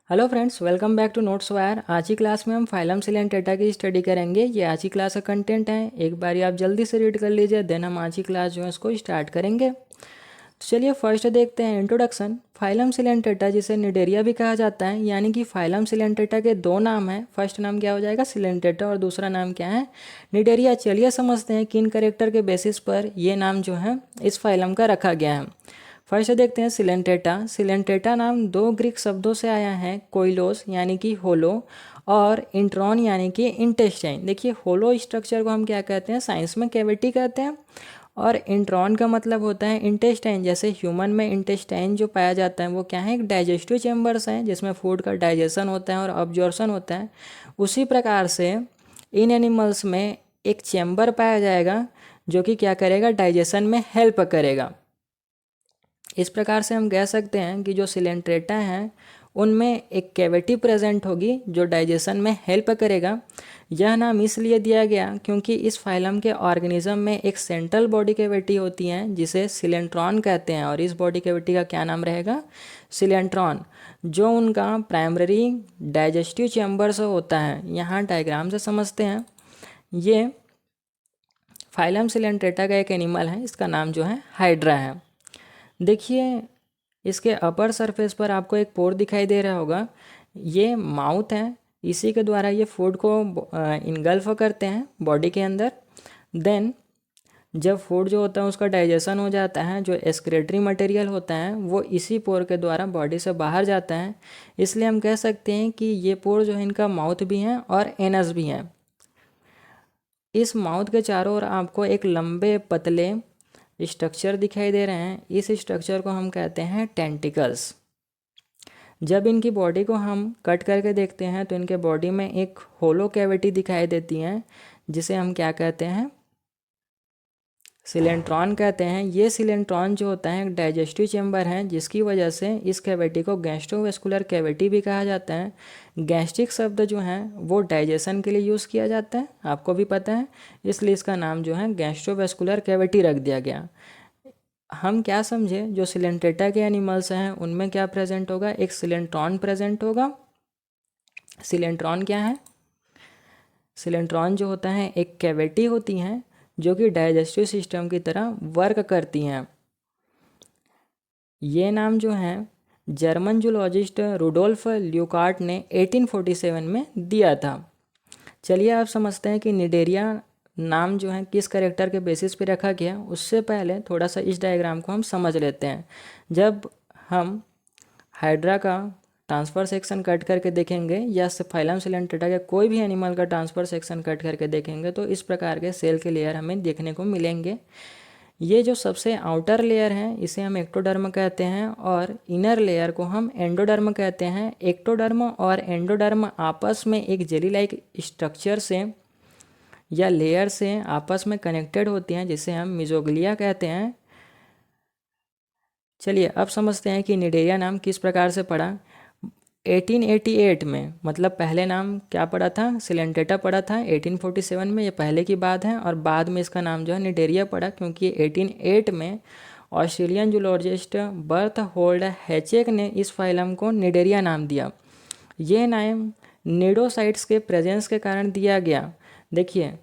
Hello friends, welcome back to Notes Wire. आज की class में हम फाइलम सिलेंटेटा की स्टडी करेंगे। ये आज की क्लास का कंटेंट है। एक बार आप जल्दी से रीड कर लीजिए, देन हम आज की क्लास जो है इसको स्टार्ट करेंगे। तो चलिए फर्स्ट देखते हैं इंट्रोडक्शन। फाइलम सिलेंटेटा जिसे निडेरिया भी कहा जाता है, यानी कि फाइलम सिलेंटेटा के दो नाम हैं। फर्स्ट नाम क्या हो जाएगा सिलेंटेटा और दूसरा नाम क्या है निडेरिया। चलिए समझते हैं किन कैरेक्टर के बेसिस पर ये नाम जो है इस फाइलम का रखा गया है। फर्स्ट देखते हैं सिलेंटेटा। सिलेंटेटा नाम दो ग्रीक शब्दों से आया है, कोइलोस यानी कि होलो और इंट्रॉन यानी कि इंटेस्टाइन। देखिए होलो स्ट्रक्चर को हम क्या कहते हैं, साइंस में कैविटी कहते हैं, और इंट्रॉन का मतलब होता है इंटेस्टाइन। जैसे ह्यूमन में इंटेस्टाइन जो पाया जाता है वो क्या है, एक डाइजेस्टिव चैम्बर्स हैं जिसमें फूड का डाइजेशन होता है और अब्जॉर्प्शन होता है। उसी प्रकार से इन एनिमल्स में एक चैम्बर पाया जाएगा जो कि क्या करेगा, डाइजेशन में हेल्प करेगा। इस प्रकार से हम कह सकते हैं कि जो सिलेंट्रेटा हैं उनमें एक कैविटी प्रेजेंट होगी जो डाइजेशन में हेल्प करेगा। यह नाम इसलिए दिया गया क्योंकि इस फाइलम के ऑर्गेनिज्म में एक सेंट्रल बॉडी कैविटी होती है जिसे सिलेंट्रॉन कहते हैं, और इस बॉडी कैविटी का क्या नाम रहेगा, सिलेंट्रॉन, जो उनका प्राइमरी डाइजेस्टिव चैम्बर्स होता है। यहाँ डायग्राम से समझते हैं। ये फाइलम सिलेंट्रेटा का एक एनिमल है, इसका नाम जो है हाइड्रा है। देखिए इसके अपर सरफेस पर आपको एक पोर दिखाई दे रहा होगा, ये माउथ है। इसी के द्वारा ये फूड को इनगल्फ करते हैं बॉडी के अंदर। देन जब फूड जो होता है उसका डाइजेशन हो जाता है, जो एक्सक्रीटरी मटेरियल होता है वो इसी पोर के द्वारा बॉडी से बाहर जाता है। इसलिए हम कह सकते हैं कि ये पोर जो है इनका माउथ भी हैं और एनस भी हैं। इस माउथ के चारों ओर आपको एक लंबे पतले स्ट्रक्चर दिखाई दे रहे हैं। इस स्ट्रक्चर को हम कहते हैं टेंटिकल्स। जब इनकी बॉडी को हम कट करके देखते हैं तो इनके बॉडी में एक होलो कैविटी दिखाई देती है जिसे हम क्या कहते हैं, सिलेंट्रॉन कहते हैं। ये सिलेंट्रॉन जो होता है एक डाइजेस्टिव चैम्बर है, जिसकी वजह से इस कैविटी को गैस्ट्रोवेस्कुलर कैविटी भी कहा जाता है। गैस्ट्रिक शब्द जो है वो डाइजेशन के लिए यूज़ किया जाता है, आपको भी पता है, इसलिए इसका नाम जो है गैस्ट्रोवेस्कुलर कैविटी रख दिया गया। हम क्या समझे, जो सिलेंट्रेटा के एनिमल्स हैं उनमें क्या प्रेजेंट होगा, एक सिलेंट्रॉन प्रेजेंट होगा। सिलेंट्रॉन क्या है, सिलेंट्रॉन जो होता है एक कैविटी होती हैं जो कि डाइजेस्टिव सिस्टम की तरह वर्क करती हैं। ये नाम जो है जर्मन जूलॉजिस्ट रुडोल्फ ल्यूकार्ट ने 1847 में दिया था। चलिए आप समझते हैं कि निडेरिया नाम जो है किस करेक्टर के बेसिस पे रखा गया। उससे पहले थोड़ा सा इस डायग्राम को हम समझ लेते हैं। जब हम हाइड्रा का ट्रांसफर सेक्शन कट करके देखेंगे या फाइलम सिलेंट्रेटा के कोई भी एनिमल का ट्रांसफर सेक्शन कट करके देखेंगे तो इस प्रकार के सेल के लेयर हमें देखने को मिलेंगे। ये जो सबसे आउटर लेयर है इसे हम एक्टोडर्म कहते हैं और इनर लेयर को हम एंडोडर्म कहते हैं। एक्टोडर्म और एंडोडर्म आपस में एक जेली लाइक स्ट्रक्चर से या लेयर से आपस में कनेक्टेड होती हैं जिसे हम मिजोग्लिया कहते हैं। चलिए अब समझते हैं कि निडेरिया नाम किस प्रकार से पड़ा। 1888 में, मतलब पहले नाम क्या पड़ा था, सिलेंटेटा पड़ा था। 1847 में, ये पहले की बात है, और बाद में इसका नाम जो है निडेरिया पड़ा क्योंकि 1808 में ऑस्ट्रेलियन जूलॉजिस्ट बर्थ होल्ड हैचेक ने इस फाइलम को निडेरिया नाम दिया। ये नाम निडोसाइट्स के प्रेजेंस के कारण दिया गया। देखिए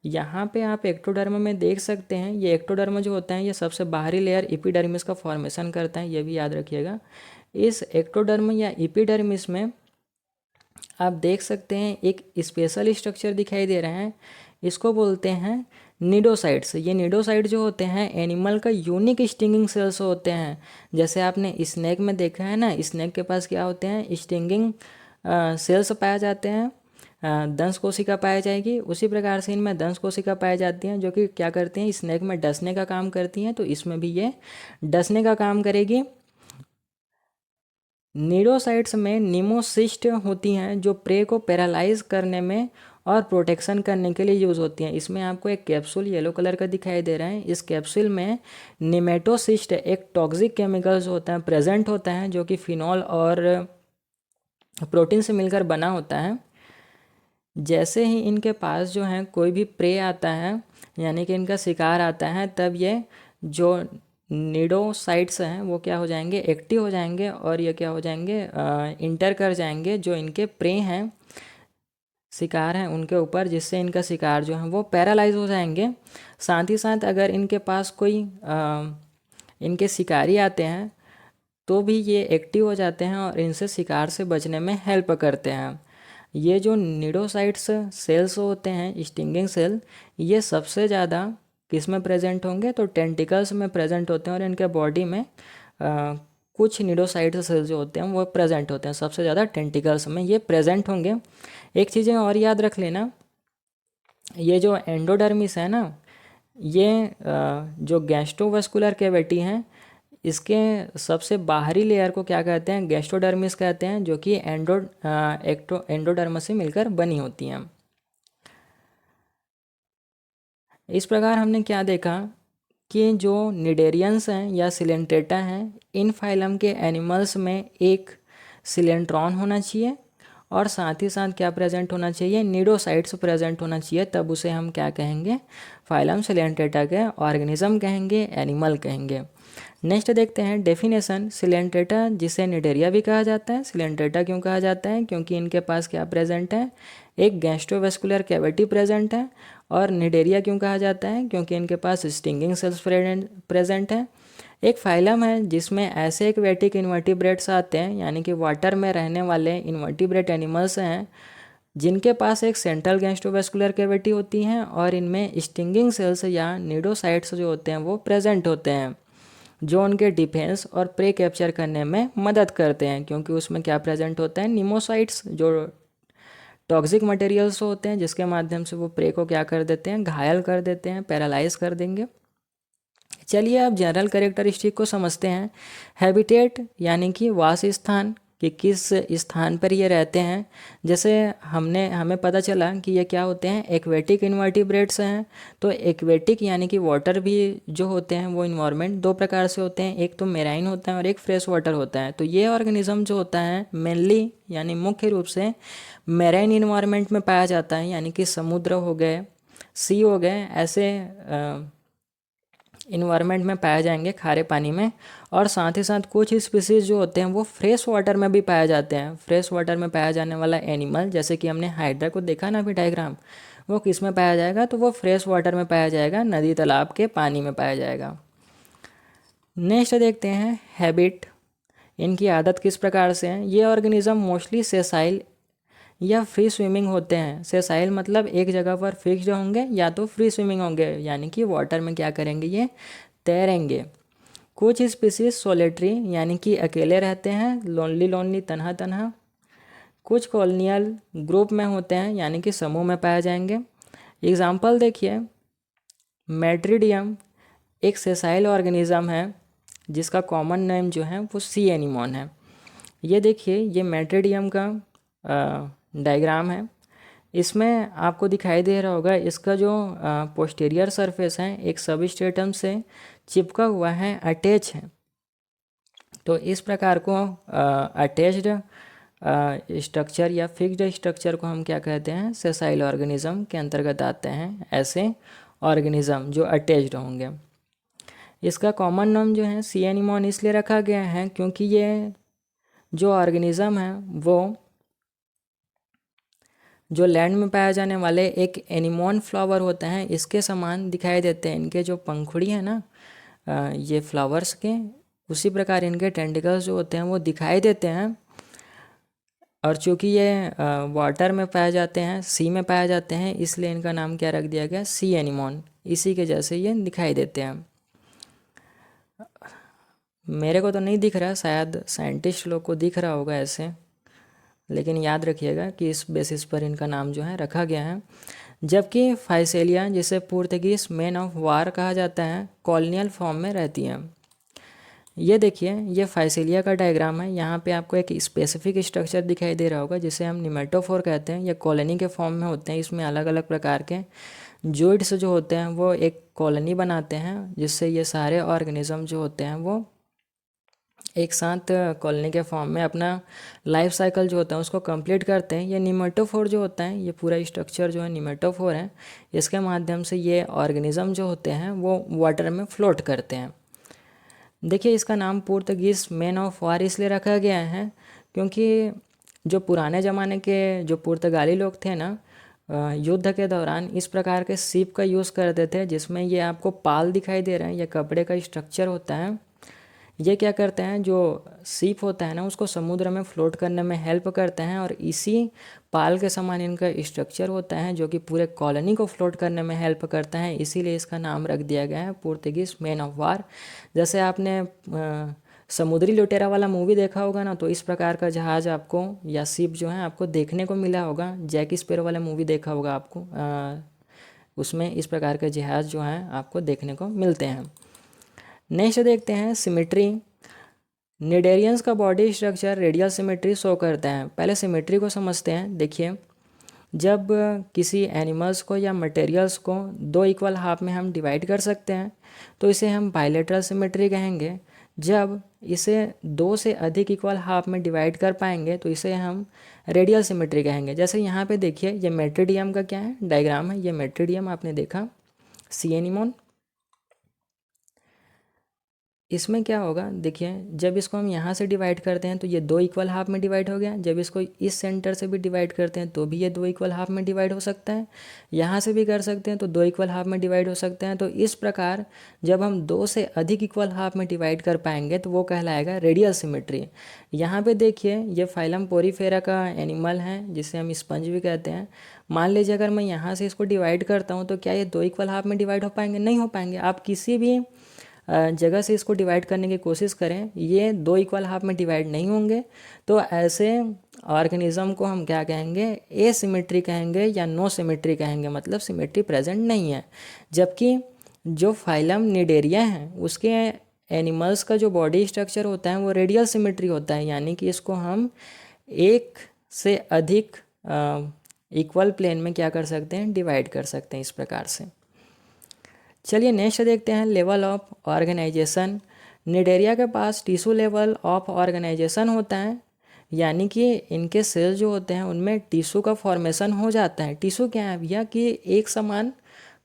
यहाँ पे आप एक्टोडर्म में देख सकते हैं, ये एक्टोडर्म जो होता है ये सबसे बाहरी लेयर एपिडर्मिस का फॉर्मेशन करता है, ये भी याद रखिएगा। इस एक्टोडर्म या एपिडर्मिस में आप देख सकते हैं एक स्पेशल स्ट्रक्चर दिखाई दे रहे हैं, इसको बोलते हैं निडोसाइट्स। ये निडोसाइट जो होते हैं एनिमल का यूनिक स्टिंगिंग सेल्स होते हैं। जैसे आपने स्नेक में देखा है ना, स्नेक के पास क्या होते हैं, स्टिंगिंग सेल्स पाए जाते हैं, दंश कोशिका पाई जाएगी। उसी प्रकार से इनमें दंश कोशिका पाई जाती हैं जो कि क्या करती हैं, स्नेक में डसने का काम करती हैं, तो इसमें भी ये डसने का काम करेगी। नीडोसाइट्स में निमोसिस्ट होती हैं जो प्रे को पैरालाइज करने में और प्रोटेक्शन करने के लिए यूज़ होती हैं। इसमें आपको एक कैप्सूल येलो कलर का दिखाई दे रहा है। इस कैप्सूल में निमेटोसिस्ट एक टॉक्सिक केमिकल्स होता है प्रेजेंट होता है जो कि फिनॉल और प्रोटीन से मिलकर बना होता है। जैसे ही इनके पास जो है कोई भी प्रे आता है, यानी कि इनका शिकार आता है, तब ये जो निडोसाइट्स हैं वो क्या हो जाएंगे, एक्टिव हो जाएंगे और ये क्या हो जाएंगे, इंटर कर जाएंगे जो इनके प्रे हैं, शिकार हैं उनके ऊपर, जिससे इनका शिकार जो है वो पैरालाइज हो जाएंगे। साथ ही साथ अगर इनके पास कोई इनके शिकारी आते हैं तो भी ये एक्टिव हो जाते हैं और इनसे शिकार से बचने में हेल्प करते हैं। ये जो निडोसाइट्स सेल्स होते हैं, स्टिंगिंग सेल, ये सबसे ज़्यादा किस में प्रेजेंट होंगे, तो टेंटिकल्स में प्रेजेंट होते हैं और इनके बॉडी में कुछ निडोसाइट्स सेल्स जो होते हैं वो प्रेजेंट होते हैं, सबसे ज़्यादा टेंटिकल्स में ये प्रेजेंट होंगे। एक चीज़ें और याद रख लेना, ये जो एंडोडर्मिस है ना, ये जो गैस्ट्रोवास्कुलर कैविटी हैं, इसके सबसे बाहरी लेयर को क्या कहते हैं, गैस्ट्रोडर्मिस कहते हैं, जो कि एंडोडर्मिस से मिलकर बनी होती हैं। इस प्रकार हमने क्या देखा कि जो निडेरियंस हैं या सिलेंट्रेटा हैं, इन फाइलम के एनिमल्स में एक सिलेंट्रॉन होना चाहिए और साथ ही साथ क्या प्रेजेंट होना चाहिए, निडोसाइट्स प्रेजेंट होना चाहिए, तब उसे हम क्या कहेंगे, फाइलम सिलेंट्रेटा के ऑर्गेनिज्म कहेंगे, एनिमल कहेंगे। नेक्स्ट देखते हैं डेफिनेशन, सिलेंट्रेटा जिसे निडेरिया भी कहा जाता है। सिलेंट्रेटा क्यों कहा जाता है, क्योंकि इनके पास क्या प्रेजेंट है, एक गैस्ट्रोवेस्कुलर कैविटी प्रेजेंट है। और निडेरिया क्यों कहा जाता है, क्योंकि इनके पास स्टिंगिंग सेल्स प्रेजेंट है। एक फाइलम है जिसमें ऐसे एक्वेटिक इन्वर्टिब्रेट्स आते हैं, यानी कि वाटर में रहने वाले इन्वर्टिब्रेट एनिमल्स हैं, जिनके पास एक सेंट्रल गैस्ट्रोवेस्कुलर कैविटी होती हैं और इनमें स्टिंगिंग सेल्स या निडोसाइट्स जो होते हैं वो प्रेजेंट होते हैं, जो उनके डिफेंस और प्रे कैप्चर करने में मदद करते हैं, क्योंकि उसमें क्या प्रेजेंट होता है, निमोसाइट्स, जो टॉक्सिक मटेरियल्स होते हैं जिसके माध्यम से वो प्रे को क्या कर देते हैं, घायल कर देते हैं, पैरालाइज कर देंगे। चलिए अब जनरल कैरेक्टरिस्टिक को समझते हैं। हैबिटेट यानी कि वास स्थान, कि किस स्थान पर ये रहते हैं। जैसे हमें पता चला कि ये क्या होते हैं, एक्वेटिक इन्वर्टिब्रेट्स हैं। तो एक्वेटिक यानी कि वाटर भी जो होते हैं वो इन्वायरमेंट दो प्रकार से होते हैं, एक तो मेराइन होता है और एक फ्रेश वाटर होता है। तो ये ऑर्गेनिज्म जो होता है मेनली यानी मुख्य रूप से मेराइन इन्वायरमेंट में पाया जाता है, यानी कि समुद्र हो गए, सी हो गए, ऐसे इन्वायरमेंट में पाए जाएंगे, खारे पानी में। और साथ ही साथ कुछ स्पीसीज जो होते हैं वो फ्रेश वाटर में भी पाए जाते हैं। फ्रेश वाटर में पाया जाने वाला एनिमल, जैसे कि हमने हाइड्रा को देखा ना अभी डायग्राम, वो किस में पाया जाएगा, तो वो फ्रेश वाटर में पाया जाएगा, नदी तालाब के पानी में पाया जाएगा। नेक्स्ट देखते हैं हैबिट, इनकी आदत किस प्रकार से है। ये ऑर्गेनिज्म मोस्टली सेसाइल या फ्री स्विमिंग होते हैं। सेसाइल मतलब एक जगह पर फिक्स्ड होंगे, या तो फ्री स्विमिंग होंगे, यानी कि वाटर में क्या करेंगे, ये तैरेंगे। कुछ स्पीसीज सोलेटरी यानी कि अकेले रहते हैं, लोनली तन्हा तन्हा। कुछ कॉलोनियल ग्रुप में होते हैं, यानी कि समूह में पाए जाएंगे। एग्जाम्पल देखिए, मैट्रिडियम एक सेसाइल ऑर्गेनिज्म है जिसका कॉमन नेम जो है वो सी एनीमोन है। ये देखिए, ये मैट्रिडियम का डायग्राम है। इसमें आपको दिखाई दे रहा होगा, इसका जो पोस्टीरियर सरफेस है एक सबस्ट्रेटम से चिपका हुआ है, अटैच है। तो इस प्रकार को अटैच्ड स्ट्रक्चर या फिक्स्ड स्ट्रक्चर को हम क्या कहते हैं, सेसाइल ऑर्गेनिज्म के अंतर्गत आते हैं, ऐसे ऑर्गेनिज्म जो अटैच्ड होंगे। इसका कॉमन नाम जो है सी एनीमोन इसलिए रखा गया है क्योंकि ये जो ऑर्गेनिज्म है वो जो लैंड में पाया जाने वाले एक एनीमोन फ्लावर होता है, इसके समान दिखाई देते हैं। इनके जो पंखुड़ी है ना, ये फ्लावर्स के, उसी प्रकार इनके टेंटिकल्स जो होते हैं वो दिखाई देते हैं। और चूँकि ये वाटर में पाए जाते हैं, सी में पाए जाते हैं, इसलिए इनका नाम क्या रख दिया गया, सी एनीमोन। इसी के जैसे ये दिखाई देते हैं। मेरे को तो नहीं दिख रहा, शायद साइंटिस्ट लोग को दिख रहा होगा ऐसे, लेकिन याद रखिएगा कि इस बेसिस पर इनका नाम जो है रखा गया है। जबकि फाइसेलिया, जिसे पुर्तगीज मैन ऑफ वार कहा जाता है, कॉलोनियल फॉर्म में रहती हैं। ये देखिए, ये फाइसेलिया का डायग्राम है। यहाँ पे आपको एक स्पेसिफिक स्ट्रक्चर दिखाई दे रहा होगा जिसे हम निमेटोफोर कहते हैं। ये कॉलोनी के फॉर्म में होते हैं। इसमें अलग अलग प्रकार के जोइड्स जो होते हैं वो एक कॉलोनी बनाते हैं, जिससे ये सारे ऑर्गेनिज्म जो होते हैं वो एक साथ कॉलोनी के फॉर्म में अपना लाइफ साइकिल जो होता है उसको कंप्लीट करते हैं। ये निमेटोफोर जो होता है, ये पूरा स्ट्रक्चर जो है निमेटोफोर है। इसके माध्यम से ये ऑर्गेनिज्म जो होते हैं वो वाटर में फ्लोट करते हैं। देखिए इसका नाम पुर्तगीज मैन ऑफ वार इसलिए रखा गया है क्योंकि जो पुराने ज़माने के जो पुर्तगाली लोग थे ना, युद्ध के दौरान इस प्रकार के शिप का यूज़ करते थे, जिसमें ये आपको पाल दिखाई दे रहे हैं, ये कपड़े का स्ट्रक्चर होता है। ये क्या करते हैं, जो शिप होता है ना उसको समुद्र में फ्लोट करने में हेल्प करते हैं, और इसी पाल के समान इनका स्ट्रक्चर होता है जो कि पूरे कॉलोनी को फ्लोट करने में हेल्प करता है, इसीलिए इसका नाम रख दिया गया है पुर्तगीज मैन ऑफ वार। जैसे आपने समुद्री लुटेरा वाला मूवी देखा होगा ना, तो इस प्रकार का जहाज़ आपको या शिप जो है आपको देखने को मिला होगा। जैक स्पैरो वाला मूवी देखा होगा आपको, उसमें इस प्रकार के जहाज़ जो हैं आपको देखने को मिलते हैं। नेक्स्ट देखते हैं सिमेट्री। निडेरियंस का body structure radial symmetry show करता है। पहले सिमेट्री को समझते हैं। देखिए, जब किसी एनिमल्स को या मटेरियल्स को दो इक्वल हाफ में हम डिवाइड कर सकते हैं तो इसे हम बायलेटरल सिमेट्री कहेंगे। जब इसे दो से अधिक इक्वल हाफ में डिवाइड कर पाएंगे तो इसे हम रेडियल सिमेट्री कहेंगे। जैसे यहाँ पे देखिए, ये मेट्रिडियम का क्या है, डायग्राम है। ये मेट्रिडियम आपने देखा, सी एनिमोन। इसमें क्या होगा, देखिए जब इसको हम यहाँ से डिवाइड करते हैं तो ये दो इक्वल हाफ में डिवाइड हो गया। जब इसको इस सेंटर से भी डिवाइड करते हैं तो भी ये दो इक्वल हाफ में डिवाइड हो सकता है। यहाँ से भी कर सकते हैं तो दो इक्वल हाफ में डिवाइड हो सकते हैं। तो इस प्रकार जब हम दो से अधिक इक्वल हाफ में डिवाइड कर पाएंगे तो वो कहलाएगा रेडियल सिमेट्री। यहाँ पे देखिए, ये फाइलम पोरीफेरा का एनिमल है जिसे हम स्पंज भी कहते हैं। मान लीजिए अगर मैं यहाँ से इसको डिवाइड करता हूँ तो क्या ये दो इक्वल हाफ में डिवाइड हो पाएंगे? नहीं हो पाएंगे। आप किसी भी जगह से इसको डिवाइड करने की कोशिश करें, ये दो इक्वल हाफ में डिवाइड नहीं होंगे। तो ऐसे ऑर्गेनिज्म को हम क्या कहेंगे, एसिमेट्री कहेंगे या नो सिमेट्री कहेंगे, मतलब सिमेट्री प्रेजेंट नहीं है। जबकि जो फाइलम निडेरिया है उसके एनिमल्स का जो बॉडी स्ट्रक्चर होता है वो रेडियल सिमेट्री होता है, यानी कि इसको हम एक से अधिक इक्वल प्लेन में क्या कर सकते हैं, डिवाइड कर सकते हैं इस प्रकार से। चलिए नेक्स्ट देखते हैं लेवल ऑफ ऑर्गेनाइजेशन। निडेरिया के पास टिश्यू लेवल ऑफ ऑर्गेनाइजेशन होता है, यानी कि इनके सेल जो होते हैं उनमें टिश्यू का फॉर्मेशन हो जाता है। टिश्यू क्या है भैया, कि एक समान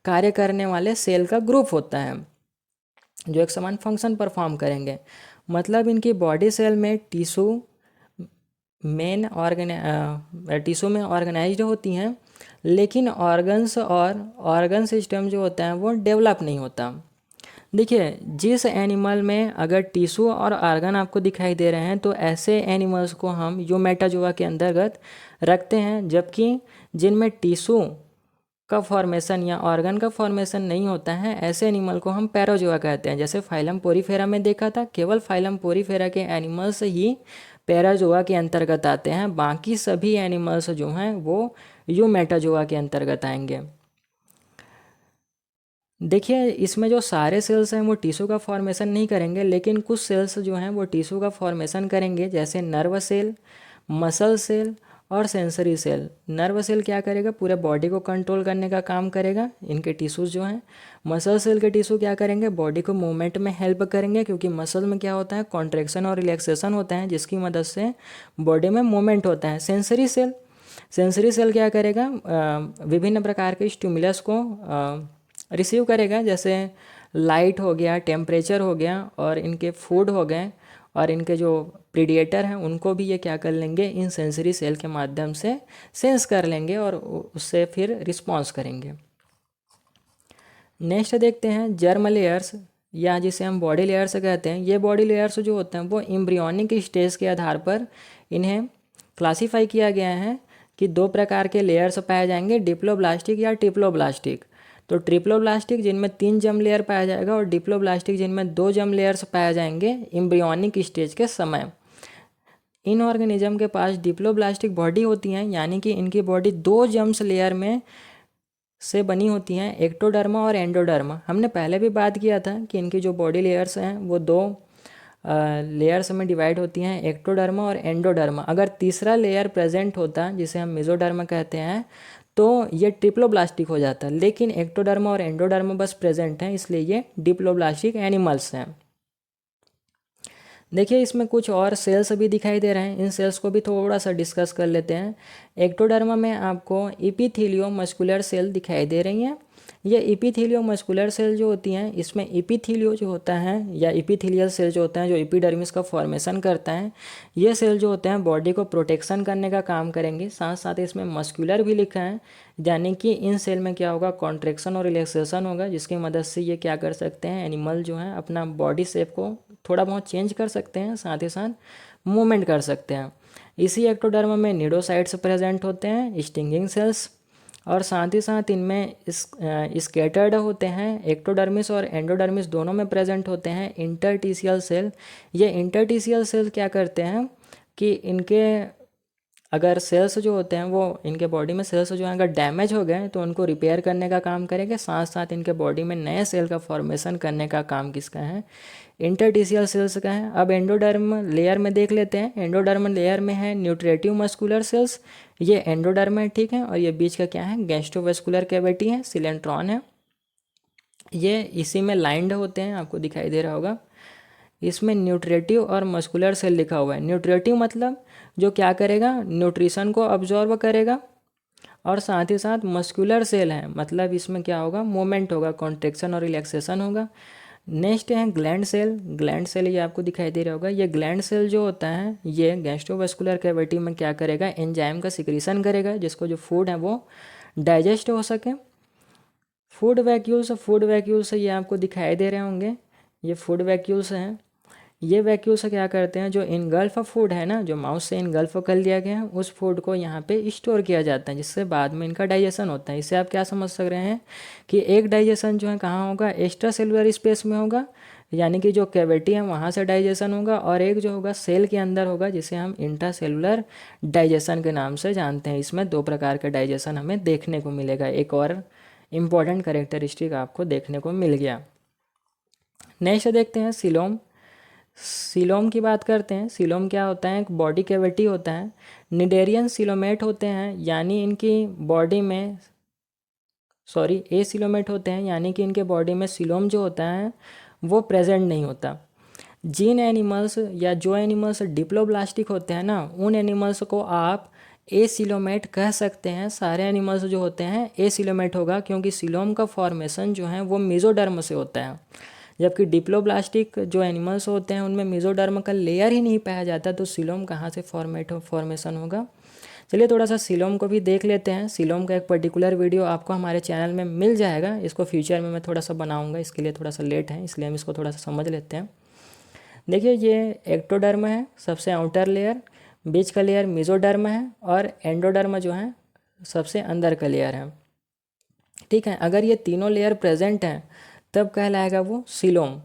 कार्य करने वाले सेल का ग्रुप होता है जो एक समान फंक्शन परफॉर्म करेंगे। मतलब इनकी बॉडी सेल में टिश्यू में ऑर्गेनाइज्ड होती हैं, लेकिन ऑर्गन्स और ऑर्गन सिस्टम जो होता है वो डेवलप नहीं होता। देखिए, जिस एनिमल में अगर टिश्यू और ऑर्गन आपको दिखाई दे रहे हैं तो ऐसे एनिमल्स को हम यूमेटाजोआ के अंतर्गत रखते हैं, जबकि जिनमें टिश्यू का फॉर्मेशन या ऑर्गन का फॉर्मेशन नहीं होता है ऐसे एनिमल को हम पैराजोआ कहते हैं। जैसे फाइलम पोरीफेरा में देखा था, केवल फाइलम पोरीफेरा के एनिमल्स ही पैराजोआ के अंतर्गत आते हैं, बाकी सभी एनिमल्स जो हैं वो यूमेटाजोआ के अंतर्गत आएंगे। देखिए, इसमें जो सारे सेल्स हैं वो टिश्यू का फॉर्मेशन नहीं करेंगे, लेकिन कुछ सेल्स जो हैं वो टिश्यू का फॉर्मेशन करेंगे, जैसे नर्व सेल, मसल सेल और सेंसरी सेल। नर्व सेल क्या करेगा, पूरे बॉडी को कंट्रोल करने का काम करेगा, इनके टिश्यूज जो हैं। मसल सेल के टिश्यू क्या करेंगे, बॉडी को मूवमेंट में हेल्प करेंगे, क्योंकि मसल में क्या होता है, कॉन्ट्रैक्शन और रिलैक्सेशन होता है, जिसकी मदद से बॉडी में मूवमेंट होता है। सेंसरी सेल क्या करेगा, विभिन्न प्रकार के स्टिमुलस को रिसीव करेगा, जैसे लाइट हो गया, टेम्परेचर हो गया, और इनके फूड हो गए, और इनके जो प्रीडिएटर हैं उनको भी ये क्या कर लेंगे, इन सेंसरी सेल के माध्यम से सेंस कर लेंगे और उससे फिर रिस्पॉन्स करेंगे। नेक्स्ट देखते हैं जर्म लेयर्स, या जिसे हम बॉडी लेयर्स कहते हैं। ये बॉडी लेयर्स जो होते हैं वो एम्ब्रियोनिक स्टेज के आधार पर इन्हें क्लासीफाई किया गया है कि दो प्रकार के लेयर्स पाए जाएंगे, डिप्लोब्लास्टिक या ट्रिप्लोब्लास्टिक। तो ट्रिप्लोब्लास्टिक जिनमें 3 जर्म लेयर पाया जाएगा, और डिप्लोब्लास्टिक जिनमें 2 जर्म लेयर्स पाया जाएंगे एम्ब्रियोनिक स्टेज के समय। इन ऑर्गेनिज्म के पास डिप्लोब्लास्टिक बॉडी होती हैं, यानी कि इनकी बॉडी 2 जर्म्स लेयर में से बनी होती हैं, एक्टोडर्मा और एंडोडर्मा। हमने पहले भी बात किया था कि इनकी जो बॉडी लेयर्स हैं वो 2 लेयर्स में डिवाइड होती हैं, एक्टोडर्मा और एंडोडर्मा। अगर तीसरा लेयर प्रेजेंट होता जिसे हम मेसोडर्मा कहते हैं तो ये ट्रिप्लोब्लास्टिक हो जाता, लेकिन एक्टोडर्मा और एंडोडर्मा बस प्रेजेंट हैं, इसलिए ये डिप्लोब्लास्टिक एनिमल्स हैं। देखिए, इसमें कुछ और सेल्स भी दिखाई दे रहे हैं, इन सेल्स को भी थोड़ा सा डिस्कस कर लेते हैं। एक्टोडर्मा में आपको इपिथीलियो मस्कुलर सेल दिखाई दे रही हैं, ये इपीथीलियो मस्कुलर सेल जो होती हैं, इसमें इपीथीलियो जो होता है या इपीथीलियल सेल जो होता है जो एपिडर्मिस का फॉर्मेशन करता है, ये सेल जो होते हैं बॉडी को प्रोटेक्शन करने का काम करेंगे। साथ साथ इसमें मस्कुलर भी लिखा है, यानी कि इन सेल में क्या होगा, कॉन्ट्रेक्शन और रिलैक्सेशन होगा, जिसकी मदद से ये क्या कर सकते हैं, एनिमल जो है अपना बॉडी शेप को थोड़ा बहुत चेंज कर सकते हैं, साथ ही साथ मूवमेंट कर सकते हैं। इसी एक्टोडर्म में निडोसाइट्स प्रेजेंट होते हैं, स्टिंगिंग सेल्स, और साथ ही साथ इनमें स्कैटर्ड होते हैं, एक्टोडर्मिस और एंडोडर्मिस दोनों में प्रेजेंट होते हैं इंटरटीशियल सेल। ये इंटरटीशियल सेल क्या करते हैं कि इनके अगर सेल्स जो होते हैं वो इनके बॉडी में सेल्स जो हैं अगर डैमेज हो गए तो उनको रिपेयर करने का काम करेंगे, साथ साथ इनके बॉडी में नए सेल का फॉर्मेशन करने का काम किसका है, इंटरटीशियल सेल्स का है। अब एंडोडर्म लेयर में देख लेते हैं। एंडोडर्म लेयर में है न्यूट्रेटिव मस्कुलर सेल्स, ये एंडोडर्म है, ठीक है, और ये बीच का क्या है, गैस्ट्रोवेस्कुलर कैविटी है, सिलेंट्रॉन है, ये इसी में लाइंड होते हैं, आपको दिखाई दे रहा होगा। इसमें न्यूट्रेटिव और मस्कुलर सेल लिखा हुआ है। न्यूट्रेटिव मतलब जो क्या करेगा, न्यूट्रिशन को अब्जॉर्ब करेगा, और साथ ही साथ मस्कुलर सेल है मतलब इसमें क्या होगा, मूवमेंट होगा, कॉन्ट्रेक्शन और रिलैक्सेशन होगा। नेक्स्ट है ग्लैंड सेल। ग्लैंड सेल ये आपको दिखाई दे रहा होगा। ये ग्लैंड सेल जो होता है ये गैस्ट्रोवेस्कुलर कैविटी में क्या करेगा, एंजाइम का सिक्रीशन करेगा, जिसको जो फूड है वो डाइजेस्ट हो सके। फूड वैक्यूल्स ये आपको दिखाई दे रहे होंगे, ये फूड वैक्यूल्स हैं। ये वैक्यूल्स क्या करते हैं, जो इनगल्फ फूड है ना, जो माउथ से इनगल्फ कर लिया गया है, उस फूड को यहाँ पे स्टोर किया जाता है, जिससे बाद में इनका डाइजेशन होता है। इससे आप क्या समझ सक रहे हैं कि एक डाइजेशन जो है कहाँ होगा, एक्स्ट्रा सेलुलर स्पेस में होगा, यानी कि जो कैविटी है वहाँ से डाइजेशन होगा, और एक जो होगा सेल के अंदर होगा, जिसे हम इंट्रासेलुलर डाइजेशन के नाम से जानते हैं। इसमें दो प्रकार का डाइजेशन हमें देखने को मिलेगा। एक और इम्पॉर्टेंट करेक्टरिस्टिक आपको देखने को मिल गया। नेक्स्ट देखते हैं सीलोम। सीलोम की बात करते हैं। सीलोम क्या होता है, एक बॉडी कैविटी होता है। निडेरियन सीलोमेट होते हैं, यानी इनकी बॉडी में एसिलोमेट होते हैं, यानी कि इनके बॉडी में सीलोम जो होता है वो प्रेजेंट नहीं होता। जीन एनिमल्स या जो एनिमल्स डिप्लोब्लास्टिक होते हैं ना, उन एनिमल्स को आप एसिलोमेट कह सकते हैं। सारे एनिमल्स जो होते हैं एसिलोमेट होगा, क्योंकि सीलोम का फॉर्मेशन जो है वो मेसोडर्म से होता है, जबकि डिप्लोब्लास्टिक जो एनिमल्स होते हैं उनमें मेसोडर्म का लेयर ही नहीं पाया जाता, तो सीलोम कहाँ से फॉर्मेशन होगा। चलिए थोड़ा सा सीलोम को भी देख लेते हैं। सीलोम का एक पर्टिकुलर वीडियो आपको हमारे चैनल में मिल जाएगा, इसको फ्यूचर में मैं थोड़ा सा बनाऊंगा, इसके लिए थोड़ा सा लेट है, इसलिए हम इसको थोड़ा सा समझ लेते हैं। देखिए ये एक्टोडर्म है, सबसे आउटर लेयर, बीच का लेयर मेसोडर्म है, और एंडोडर्म जो है सबसे अंदर का लेयर है, ठीक है। अगर ये तीनों लेयर प्रेजेंट हैं तब कहलाएगा वो सीलोम।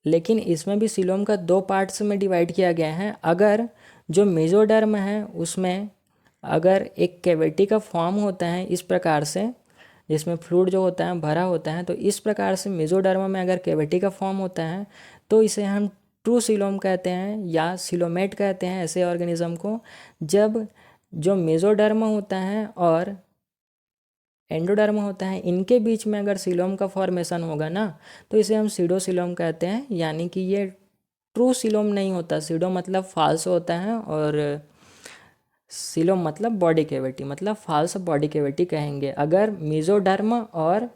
लेकिन इसमें भी सीलोम का दो पार्ट्स में डिवाइड किया गया है। अगर जो मेसोडर्म है उसमें अगर एक कैविटी का फॉर्म होता है इस प्रकार से, जिसमें फ्लूइड जो होता है भरा होता है, तो इस प्रकार से मेसोडर्म में अगर कैविटी का फॉर्म होता है तो इसे हम ट्रू सीलोम कहते हैं या सीलोमेट कहते हैं ऐसे ऑर्गेनिज्म को। जब जो मेसोडर्म होता है और एंडोडर्म होता है इनके बीच में अगर सीलोम का फॉर्मेशन होगा ना, तो इसे हम सीडोसीलोम कहते हैं, यानी कि ये ट्रू सीलोम नहीं होता। सीडो मतलब फाल्स होता है, और सीलोम मतलब बॉडी कैविटी, मतलब फाल्स बॉडी कैविटी कहेंगे अगर मेसोडर्म और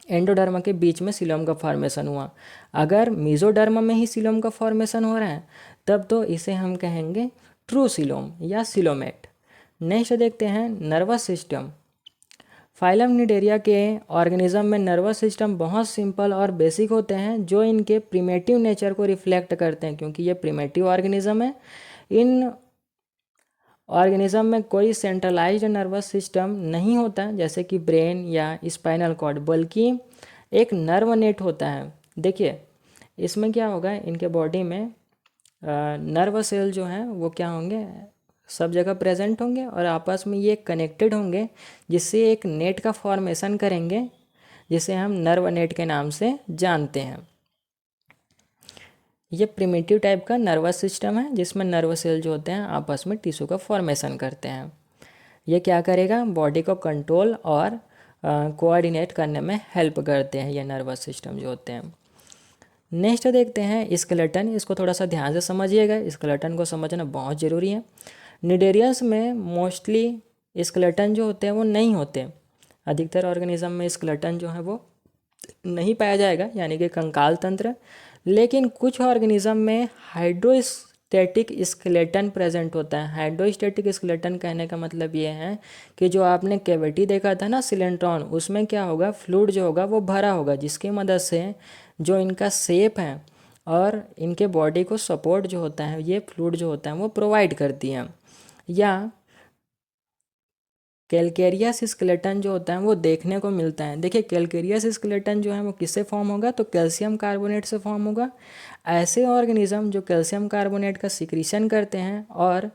एंडोडर्म के बीच में सीलोम का फॉर्मेशन हुआ। अगर मेसोडर्म में ही सीलोम का फॉर्मेशन हो रहा है तब तो इसे हम कहेंगे ट्रू सीलोम या सीलोमेट। नेक्स्ट देखते हैं नर्वस सिस्टम। फाइलम निडेरिया के ऑर्गेनिज्म में नर्वस सिस्टम बहुत सिंपल और बेसिक होते हैं, जो इनके प्रिमेटिव नेचर को रिफ्लेक्ट करते हैं, क्योंकि ये प्रिमेटिव ऑर्गेनिज्म है। इन ऑर्गेनिज्म में कोई सेंट्रलाइज्ड नर्वस सिस्टम नहीं होता जैसे कि ब्रेन या स्पाइनल कॉर्ड, बल्कि एक नर्व नेट होता है। देखिए इसमें क्या होगा, इनके बॉडी में नर्व सेल जो हैं वो क्या होंगे, सब जगह प्रेजेंट होंगे और आपस में ये कनेक्टेड होंगे, जिससे एक नेट का फॉर्मेशन करेंगे, जिसे हम नर्व नेट के नाम से जानते हैं। ये प्रिमिटिव टाइप का नर्वस सिस्टम है, जिसमें नर्व सेल जो होते हैं आपस में टिश्यू का फॉर्मेशन करते हैं। ये क्या करेगा, बॉडी को कंट्रोल और कोऑर्डिनेट करने में हेल्प करते हैं ये नर्वस सिस्टम जो होते हैं। नेक्स्ट देखते हैं स्केलेटन। इसको थोड़ा सा ध्यान से समझिएगा, स्केलेटन को समझना बहुत ज़रूरी है। निडेरियंस में मोस्टली स्केलेटन जो होते हैं वो नहीं होते, अधिकतर ऑर्गेनिज्म में स्केलेटन जो है वो नहीं पाया जाएगा, यानी कि कंकाल तंत्र। लेकिन कुछ ऑर्गेनिज्म में हाइड्रोस्टैटिक स्केलेटन प्रेजेंट होता है। हाइड्रोस्टैटिक स्केलेटन कहने का मतलब ये है कि जो आपने कैविटी देखा था ना सिलेंट्रॉन, उसमें क्या होगा, फ्लूइड जो होगा वो भरा होगा, जिसकी मदद से जो इनका शेप है और इनके बॉडी को सपोर्ट जो होता है ये फ्लूइड जो होता है वो प्रोवाइड करती है। या कैलकेरियस स्केलेटन जो होता है वो देखने को मिलता है। देखिए कैलकेरियस स्केलेटन जो है वो किससे फॉर्म होगा, तो कैल्शियम कार्बोनेट से फॉर्म होगा। ऐसे ऑर्गेनिज्म जो कैल्शियम कार्बोनेट का सिक्रीशन करते हैं और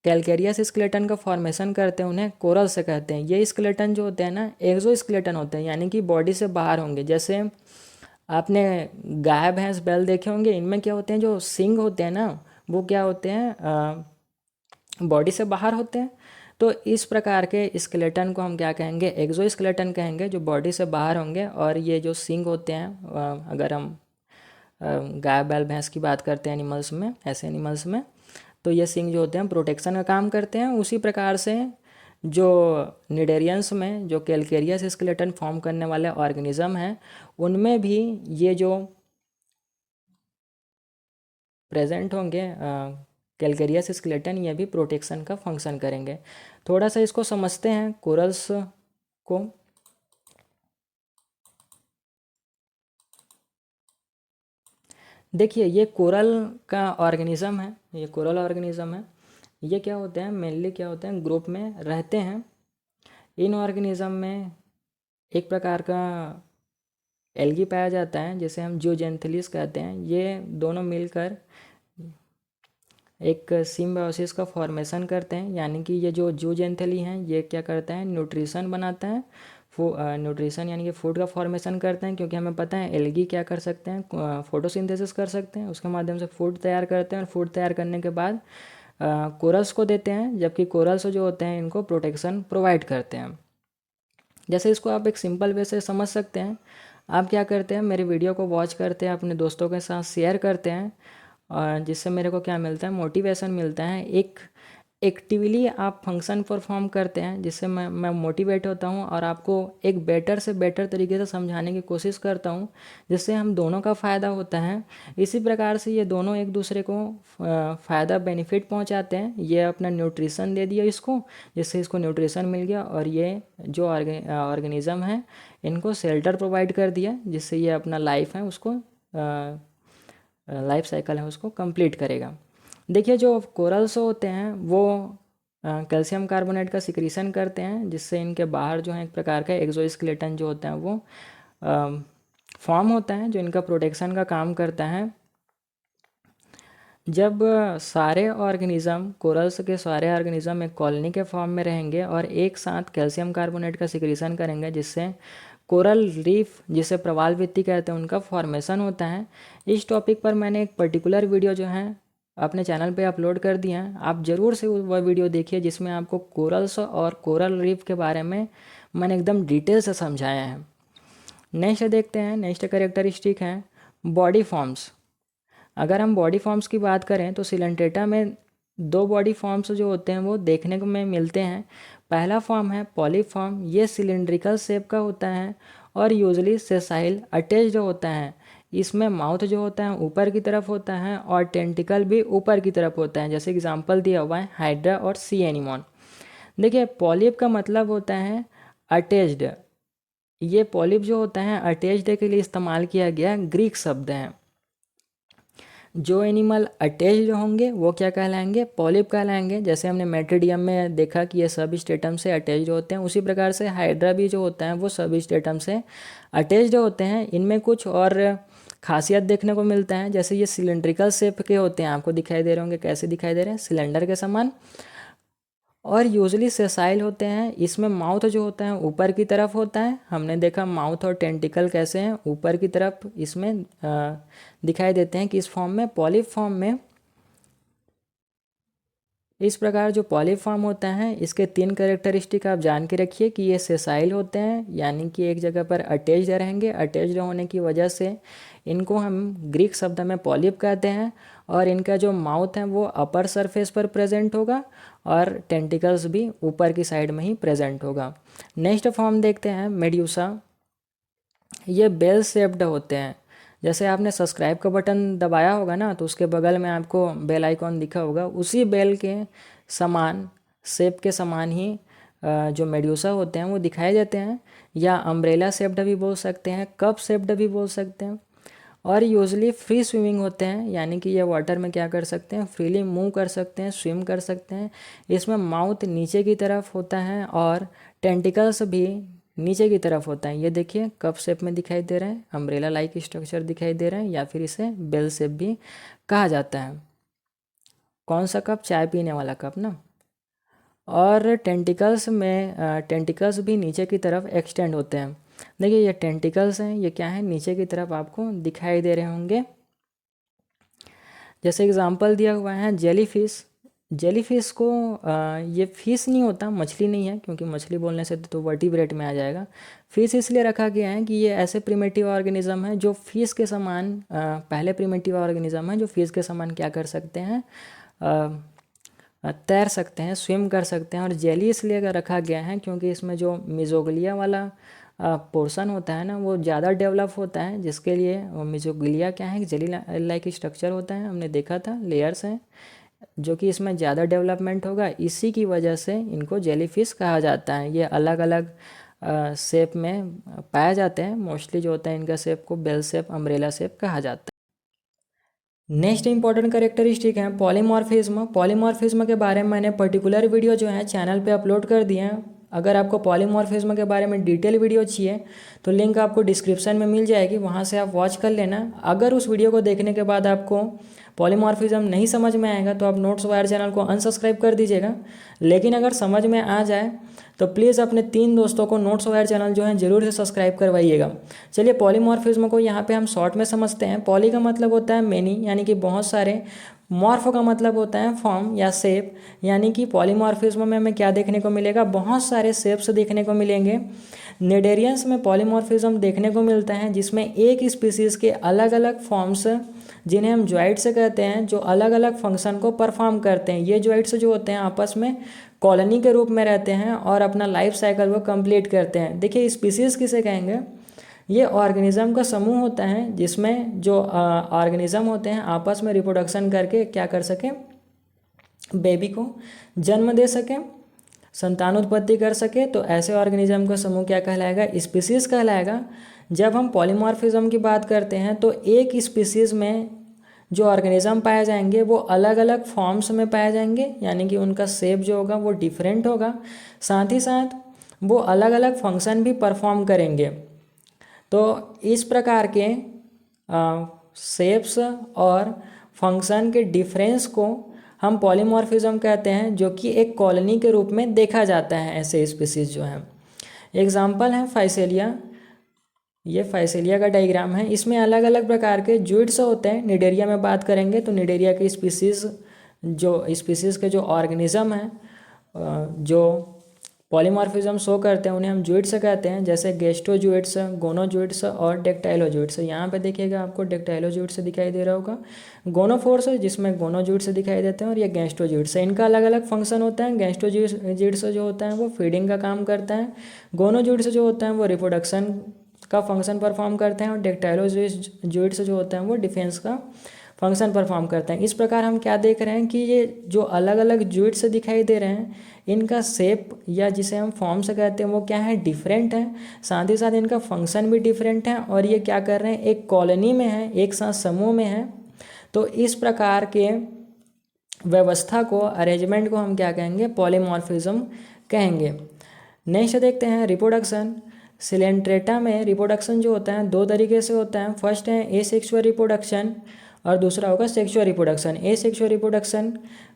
कैलकेरियस स्केलेटन का फॉर्मेशन करते हैं, उन्हें कोरल से कहते हैं। ये स्केलेटन जो होते हैं ना एक्सो स्केलेटन होते हैं, यानी कि बॉडी से बाहर होंगे। जैसे आपने गाय भैंस बैल देखे होंगे, इनमें क्या होते हैं, जो सींग होते हैं ना वो क्या होते हैं, बॉडी से बाहर होते हैं। तो इस प्रकार के स्केलेटन को हम क्या कहेंगे, एक्सो स्केलेटन कहेंगे, जो बॉडी से बाहर होंगे। और ये जो सींग होते हैं, अगर हम गाय बैल भैंस की बात करते हैं एनिमल्स में, ऐसे एनिमल्स में, तो ये सींग जो होते हैं प्रोटेक्शन का काम करते हैं। उसी प्रकार से जो निडेरियंस में जो कैलकेरियस स्केलेटन फॉर्म करने वाले ऑर्गेनिज्म हैं, उनमें भी ये जो प्रेजेंट होंगे कैलकेरियस स्केलेटन, ये भी प्रोटेक्शन का फंक्शन करेंगे। थोड़ा सा इसको समझते हैं कोरल्स को। देखिए ये कोरल का ऑर्गेनिज्म है, ये कोरल ऑर्गेनिज्म है। ये क्या होते हैं, मेनली क्या होते हैं, ग्रुप में रहते हैं। इन ऑर्गेनिज्म में एक प्रकार का एल्गी पाया जाता है जिसे हम जूजेंथिलिस कहते हैं। ये दोनों मिलकर एक सिम्बायोसिस का फॉर्मेशन करते हैं, यानी कि ये जो जूजेंथली हैं ये क्या करता है, न्यूट्रिशन बनाता है। न्यूट्रिशन यानी कि फूड का फॉर्मेशन करते हैं, क्योंकि हमें पता है एल्गी क्या कर सकते हैं, फोटोसिंथेसिस कर सकते हैं, उसके माध्यम से फूड तैयार करते हैं। और फूड तैयार करने के बाद कोरल्स को देते हैं, जबकि कोरल्स जो होते हैं इनको प्रोटेक्शन प्रोवाइड करते हैं। जैसे इसको आप एक सिंपल वे से समझ सकते हैं। आप क्या करते हैं, मेरे वीडियो को वॉच करते हैं, अपने दोस्तों के साथ शेयर करते हैं, और जिससे मेरे को क्या मिलता है, मोटिवेशन मिलता है। एक एक्टिवली आप फंक्शन परफॉर्म करते हैं, जिससे मैं मोटिवेट होता हूँ और आपको एक बेटर से बेटर तरीके से समझाने की कोशिश करता हूँ, जिससे हम दोनों का फ़ायदा होता है। इसी प्रकार से ये दोनों एक दूसरे को फ़ायदा बेनिफिट पहुँचाते हैं। ये अपना न्यूट्रिशन दे दिया इसको, जिससे इसको न्यूट्रिशन मिल गया, और ये जो ऑर्गेनिज़म है इनको शेल्टर प्रोवाइड कर दिया, जिससे ये अपना लाइफ है उसको लाइफ साइकिल है उसको कंप्लीट करेगा। देखिए जो कोरल्स होते हैं वो कैल्शियम कार्बोनेट का सिक्रीशन करते हैं, जिससे इनके बाहर जो है एक प्रकार का एक्सोस्केलेटन जो होता है वो फॉर्म होता है, जो इनका प्रोटेक्शन का काम करता है। जब सारे ऑर्गेनिज्म, कोरल्स के सारे ऑर्गेनिज्म एक कॉलोनी के फॉर्म में रहेंगे और एक साथ कैल्शियम कार्बोनेट का सिक्रीशन करेंगे, जिससे कोरल रीफ, जिसे प्रवाल भित्ति कहते हैं, उनका फॉर्मेशन होता है। इस टॉपिक पर मैंने एक पर्टिकुलर वीडियो जो है अपने चैनल पे अपलोड कर दिया है, आप ज़रूर से वह वीडियो देखिए, जिसमें आपको कोरल्स और कोरल रीफ के बारे में मैंने एकदम डिटेल से समझाया है। नेक्स्ट देखते हैं, नेक्स्ट कैरेक्टरिस्टिक है बॉडी फॉर्म्स। अगर हम बॉडी फॉर्म्स की बात करें तो सिलेंट्रेटा में दो बॉडी फॉर्म्स जो होते हैं वो देखने को में मिलते हैं। पहला फॉर्म है पॉलीफॉर्म, ये सिलिंड्रिकल शेप का होता है और यूजली सेसाइल अटैच्ड होता है। इसमें माउथ जो होता है ऊपर की तरफ होता है और टेंटिकल भी ऊपर की तरफ होता है, जैसे एग्जांपल दिया हुआ है हाइड्रा और सी एनिमॉन। देखिए पॉलिप का मतलब होता है अटैच्ड। ये पॉलिप जो होता है अटैच्ड के लिए इस्तेमाल किया गया ग्रीक शब्द है। जो एनिमल अटैच्ड होंगे वो क्या कहलाएंगे, पॉलिप कहलाएंगे। जैसे हमने मेट्रिडियम में देखा कि ये सब स्टेटम से अटैच्ड होते हैं, उसी प्रकार से हाइड्रा भी जो होता है वो सब स्टेटम से अटैच्ड होते हैं। इनमें कुछ और खासियत देखने को मिलता है, जैसे ये सिलेंड्रिकल शेप के होते हैं, आपको दिखाई दे रहे होंगे, कैसे दिखाई दे रहे हैं, सिलेंडर के समान, और यूजली सेसाइल होते हैं। इसमें माउथ जो होता है ऊपर की तरफ होता है। हमने देखा माउथ और टेंटिकल कैसे हैं, ऊपर की तरफ इसमें दिखाई देते हैं कि इस फॉर्म में, पॉलिप फॉर्म में इस प्रकार जो पॉलीफॉर्म होता है इसके 3 कैरेक्टरिस्टिक आप जान के रखिए कि ये सेसाइल होते हैं, यानी कि एक जगह पर अटैच्ड रहेंगे। अटैच्ड होने की वजह से इनको हम ग्रीक शब्द में पॉलिप कहते हैं, और इनका जो माउथ है वो अपर सरफेस पर प्रेजेंट होगा और टेंटिकल्स भी ऊपर की साइड में ही प्रेजेंट होगा। नेक्स्ट फॉर्म देखते हैं मेड्यूसा। ये बेल शेप्ड होते हैं। जैसे आपने सब्सक्राइब का बटन दबाया होगा ना, तो उसके बगल में आपको बेल आइकॉन दिखा होगा, उसी बेल के समान शेप के समान ही जो मेड्यूसा होते हैं वो दिखाए जाते हैं। या अम्ब्रेला शेप्ड भी बोल सकते हैं, कप शेप्ड भी बोल सकते हैं। और यूजली फ्री स्विमिंग होते हैं, यानी कि ये वाटर में क्या कर सकते हैं, फ्रीली मूव कर सकते हैं, स्विम कर सकते हैं। इसमें माउथ नीचे की तरफ होता है और टेंटिकल्स भी नीचे की तरफ होता है। ये देखिए कप शेप में दिखाई दे रहे हैं, अम्ब्रेला लाइक स्ट्रक्चर दिखाई दे रहे हैं, या फिर इसे बेल शेप भी कहा जाता है। कौन सा कप? चाय पीने वाला कप ना। और टेंटिकल्स भी नीचे की तरफ एक्सटेंड होते हैं। देखिए ये टेंटिकल्स हैं, ये क्या है, नीचे की तरफ आपको दिखाई दे रहे होंगे। जैसे एग्जांपल दिया हुआ है जेलीफिश। जेलीफिश को ये फिश नहीं होता, मछली नहीं है, क्योंकि मछली बोलने से तो वर्टिब्रेट में आ जाएगा। फिश इसलिए रखा गया है कि ये ऐसे प्रिमिटिव ऑर्गेनिज्म है जो फिश के समान पहले प्रिमिटिव ऑर्गेनिज्म है जो फिश के समान क्या कर सकते हैं, तैर सकते हैं, स्विम कर सकते हैं। और जेली इसलिए रखा गया है क्योंकि इसमें जो मिजोग्लिया वाला पोर्शन होता है ना वो ज़्यादा डेवलप होता है, जिसके लिए मिजोग्लिया क्या है, जेली लाइक स्ट्रक्चर होता है, हमने देखा था, लेयर्स हैं, जो कि इसमें ज़्यादा डेवलपमेंट होगा। इसी की वजह से इनको जेलीफिश कहा जाता है। ये अलग अलग शेप में पाए जाते हैं। मोस्टली जो होता है इनका शेप को बेल शेप, अम्ब्रेला शेप कहा जाता है। नेक्स्ट इंपॉर्टेंट कैरेक्टरिस्टिक है पॉलीमॉर्फिज्म। पॉलीमॉर्फिज्म के बारे में मैंने पर्टिकुलर वीडियो जो है चैनल पे अपलोड कर दिए हैं। अगर आपको पॉलीमॉर्फिज्म के बारे में डिटेल वीडियो चाहिए तो लिंक आपको डिस्क्रिप्शन में मिल जाएगी, वहाँ से आप वॉच कर लेना। अगर उस वीडियो को देखने के बाद आपको पॉलीमॉर्फिज्म नहीं समझ में आएगा तो आप नोट्स वायर चैनल को अनसब्सक्राइब कर दीजिएगा। लेकिन अगर समझ में आ जाए तो प्लीज़ अपने 3 दोस्तों को नोट्स वायर चैनल जो है ज़रूर से सब्सक्राइब करवाइएगा। चलिए पॉलीमॉर्फिज्म को यहाँ पे हम शॉर्ट में समझते हैं। पॉली का मतलब होता है मेनी, यानी कि बहुत सारे। मॉर्फ का मतलब होता है फॉर्म या शेप, यानी कि पॉलीमॉर्फिज्म में हमें क्या देखने को मिलेगा, बहुत सारे शेप्स देखने को मिलेंगे। निडेरियंस में पॉलीमॉर्फिज्म देखने को मिलता है जिसमें एक स्पीसीज़ के अलग अलग फॉर्म्स, जिन्हें हम जॉइंट्स कहते हैं, जो अलग अलग फंक्शन को परफॉर्म करते हैं। ये जॉइंट्स जो होते हैं आपस में कॉलोनी के रूप में रहते हैं और अपना लाइफ साइकिल को कंप्लीट करते हैं। देखिए स्पीसीज़ किसे कहेंगे, ये ऑर्गेनिज्म का समूह होता है जिसमें जो ऑर्गेनिज्म होते हैं आपस में रिप्रोडक्शन करके क्या कर सकें, बेबी को जन्म दे सकें, संतानोत्पत्ति कर सके। तो ऐसे ऑर्गेनिज्म का समूह क्या कहलाएगा, स्पीसीज़ कहलाएगा। जब हम पॉलीमॉर्फिज्म की बात करते हैं तो एक स्पीसीज़ में जो ऑर्गेनिज्म पाए जाएंगे वो अलग अलग फॉर्म्स में पाए जाएंगे, यानी कि उनका शेप जो होगा वो डिफरेंट होगा, साथ ही साथ वो अलग अलग फंक्शन भी परफॉर्म करेंगे। तो इस प्रकार के शेप्स और फंक्शन के डिफरेंस को हम पॉलीमॉर्फिज्म कहते हैं, जो कि एक कॉलोनी के रूप में देखा जाता है ऐसे स्पीसीज जो हैं। एग्जाम्पल है फाइसेलिया। ये फाइसेलिया का डायग्राम है। इसमें अलग अलग प्रकार के जूइड्स होते हैं। निडेरिया में बात करेंगे तो निडेरिया के स्पीसीज़ के जो ऑर्गेनिज्म हैं जो पॉलीमॉर्फिज्म शो करते हैं उन्हें हम जूइड्स कहते हैं, जैसे गेस्टोजूइड्स, गोनोजूइड्स और डेक्टाइलोजूइड्स। यहाँ पे देखिएगा आपको डेक्टाइलोजूइड्स दिखाई दे रहा होगा, गोनोफोर्स जिसमें गोनोजूइड्स दिखाई देते हैं, और ये गेस्टोजूइड्स है। इनका अलग अलग फंक्शन होता है। गेस्टोजूइड्स जो होता है वो फीडिंग का काम करता है, गोनोजूइड्स जो होता है वो रिप्रोडक्शन का फंक्शन परफॉर्म करते हैं, और डेक्टाइलोजूइड्स जो होते हैं वो डिफेंस का फंक्शन परफॉर्म करते हैं। इस प्रकार हम क्या देख रहे हैं कि ये जो अलग अलग जूइड्स दिखाई दे रहे हैं इनका शेप या जिसे हम फॉर्म से कहते हैं वो क्या है, डिफरेंट है। साथ ही साथ इनका फंक्शन भी डिफरेंट है, और ये क्या कर रहे हैं, एक कॉलोनी में है, एक साथ समूह में है। तो इस प्रकार के व्यवस्था को, अरेंजमेंट को हम क्या कहेंगे, पॉलीमॉर्फिज्म कहेंगे। नेक्स्ट देखते हैं रिप्रोडक्शन। सिलेंट्रेटा में रिप्रोडक्शन जो होता है 2 तरीके से होता है। फर्स्ट है एसेक्सुअल रिप्रोडक्शन और दूसरा होगा sexual reproduction. Asexual reproduction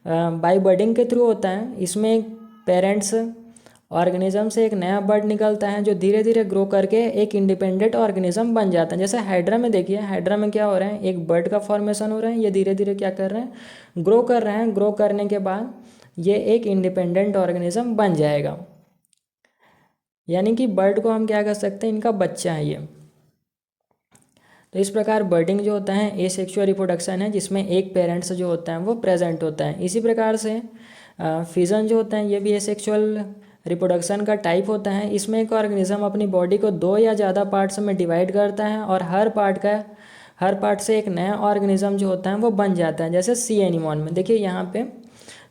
by budding के थ्रू होता है। इसमें पेरेंट्स ऑर्गेनिज्म से एक नया बर्ड निकलता है जो धीरे धीरे ग्रो करके एक इंडिपेंडेंट ऑर्गेनिज्म बन जाता है। जैसे हाइड्रा में देखिए, हाइड्रा में क्या हो रहा है, एक बर्ड का फॉर्मेशन हो रहा है, ये धीरे धीरे क्या कर रहे हैं, ग्रो कर रहे हैं। ग्रो करने के बाद ये एक इंडिपेंडेंट ऑर्गेनिज्म बन जाएगा। यानी कि बर्ड को हम क्या कर सकते हैं, इनका बच्चा है ये। तो इस प्रकार बर्डिंग जो होता है एसेक्सुअल रिप्रोडक्शन है, जिसमें एक पेरेंट्स जो होता है वो प्रेजेंट होता है। इसी प्रकार से फिजन जो होता है ये भी एसेक्सुअल रिप्रोडक्शन का टाइप होता है। इसमें एक ऑर्गेनिज्म अपनी बॉडी को 2 या ज़्यादा पार्ट्स में डिवाइड करता है और हर पार्ट से एक नया ऑर्गेनिज्म जो होता है वो बन जाता है। जैसे सी एनिमोन में देखिए, यहाँ पे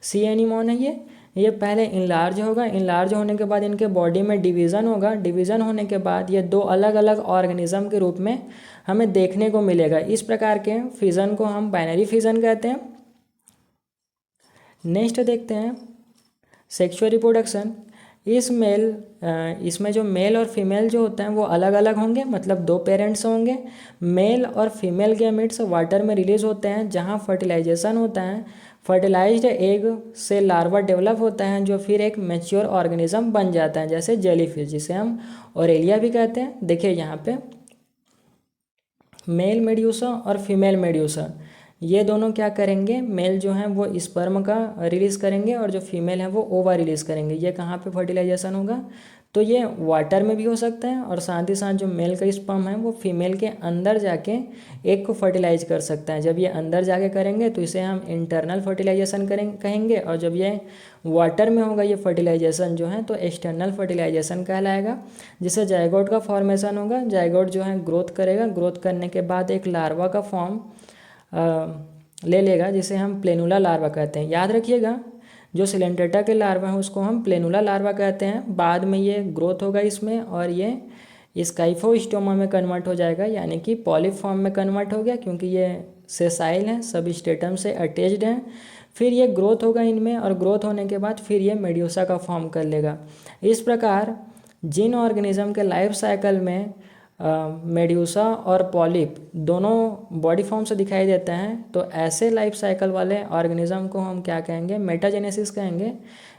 सी एनिमोन है ये पहले इनलार्ज होगा, इनलार्ज होने के बाद इनके बॉडी में डिवीज़न होगा, डिवीज़न होने के बाद ये 2 अलग अलग ऑर्गेनिज्म के रूप में हमें देखने को मिलेगा। इस प्रकार के फिजन को हम बाइनरी फिजन कहते हैं। नेक्स्ट देखते हैं सेक्सुअल रिप्रोडक्शन। इसमें जो मेल और फीमेल जो होते हैं वो अलग अलग होंगे, मतलब 2 पेरेंट्स होंगे। मेल और फीमेल गैमेट्स वाटर में रिलीज होते हैं जहाँ फर्टिलाइजेशन होता है। फर्टिलाइज्ड एग से लार्वा डेवलप होता है जो फिर एक मैच्योर ऑर्गेनिज्म बन जाता है, जैसे जेलीफिश, जिसे हम ऑरेलिया भी कहते हैं। देखिए यहाँ पे मेल मेड्यूसा और फीमेल मेड्यूसा, ये दोनों क्या करेंगे, मेल जो है वो स्पर्म का रिलीज़ करेंगे और जो फीमेल है वो ओवा रिलीज़ करेंगे। ये कहाँ पे फर्टिलाइजेशन होगा, तो ये वाटर में भी हो सकता है और साथ ही साथ जो मेल का स्पर्म है वो फीमेल के अंदर जाके एग को फर्टिलाइज कर सकता है। जब ये अंदर जाके करेंगे तो इसे हम इंटरनल फर्टिलाइजेशन कहेंगे, और जब ये वाटर में होगा ये फर्टिलाइजेशन जो है तो एक्सटर्नल फर्टिलाइजेशन कहलाएगा, जिससे जायगोट का फॉर्मेशन होगा। जायगोट जो है ग्रोथ करेगा, ग्रोथ करने के बाद एक लार्वा का फॉर्म ले लेगा, जिसे हम प्लेनुला लार्वा कहते हैं। याद रखिएगा, जो सिलेंट्रेटा के लार्वा है उसको हम प्लेनुला लार्वा कहते हैं। बाद में ये ग्रोथ होगा इसमें और ये स्काइफोस्टोमा में कन्वर्ट हो जाएगा, यानी कि पॉलिप फॉर्म में कन्वर्ट हो गया, क्योंकि ये सेसाइल हैं, सब स्टेटम से अटैच्ड हैं। फिर ये ग्रोथ होगा इनमें और ग्रोथ होने के बाद फिर ये मेड्यूसा का फॉर्म कर लेगा। इस प्रकार जिन ऑर्गेनिज्म के लाइफ साइकिल में मेड्यूसा और पॉलिप दोनों बॉडी फॉर्म से दिखाई देते हैं, तो ऐसे लाइफ साइकिल वाले ऑर्गेनिज्म को हम क्या कहेंगे, मेटाजेनेसिस कहेंगे।